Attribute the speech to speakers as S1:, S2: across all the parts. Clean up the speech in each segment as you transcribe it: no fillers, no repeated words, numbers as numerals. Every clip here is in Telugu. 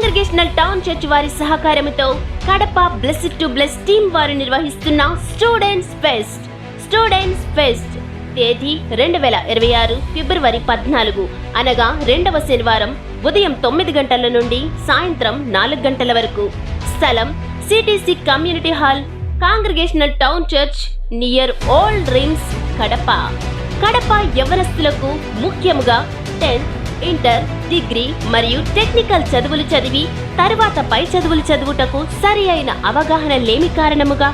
S1: కాంగ్రిగేషనల్ టౌన్ చర్చ్ వారి సహకారంతో Kadapa blessed to bless team వారు నిర్వహిస్తున్న స్టూడెంట్స్ ఫెస్ట్ తేదీ 2026 ఫిబ్రవరి 14 అనగా 2వ శనివారం ఉదయం 9 గంటల నుండి సాయంత్రం 4 గంటల వరకు. స్థలం CTC community hall, congregational town church near old rings, Kadapa యవ్వనస్తులకు ముఖ్యముగా 10th, ఇంటర్, డిగ్రీ మరియు టెక్నికల్ చదువులు చదివి తరువాత పై చదువులు చదువుటకు సరి అయిన అవగాహన లేమి కారణముగా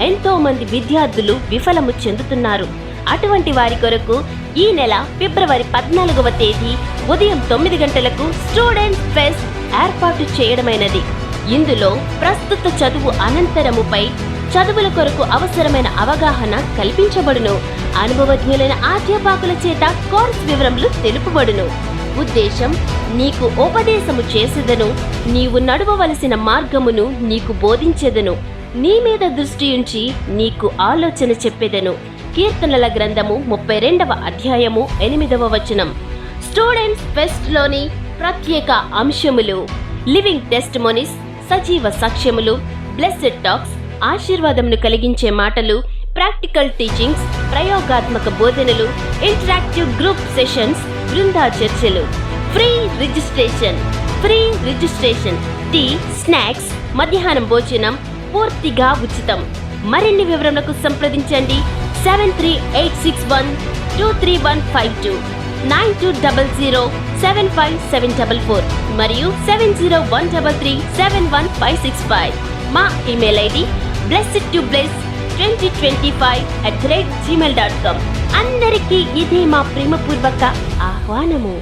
S1: ఎంతో మంది విద్యార్థులు విఫలము చెందుతున్నారు. అటువంటి వారి కొరకు ఈ నెల ఫిబ్రవరి 14వ తేదీ ఉదయం 9 గంటలకు స్టూడెంట్స్ ఫెస్ట్ ఏర్పాటు చేయడమైనది. ఇందులో ప్రస్తుత చదువు అనంతరముపై చదువుల కొరకు అవసరమైన అవగాహన కల్పించబడును. అనుభవజ్ఞులైన అధ్యాపకుల చేత కోర్సు వివరములు తెలుపబడును. ఉద్దేశం, నీకు ఉపదేశము చేసేదను, నీవు నడవవలసిన మార్గమును నీకు బోధించెదను, నీ మీద దృష్టి ఉంచి నీకు ఆలోచన చెప్పెదను. కీర్తనల గ్రంథము 32వ అధ్యాయము 8వ వచనం. స్టూడెంట్స్ ఫెస్ట్ లోని ప్రత్యేక అంశములు: లివింగ్ టెస్టిమోనీస్, సజీవ సాక్ష్యములు, బ్లెస్సెడ్ టాక్స్, ఆశీర్వాదమును కలిగించే మాటలు, ప్రాక్టికల్ టీచింగ్స్, ప్రయోగాత్మక బోధనలు, ఇంటరాక్టివ్ గ్రూప్ సెషన్స్, బృందా చర్చలు. Free registration. టీ, స్నాక్స్, మధ్యాహ్నం భోజనం పూర్తిగా ఉచితం. మరిన్ని వివరములకు సంప్రదించండి 7386123152, 9200757744 మరియు 7013371565. మా ఇమెయిల్ ఐడి blessedtobless2025@gmail.com. అందరికీ ఇదే మా ప్రేమపూర్వక ఆహ్వానము.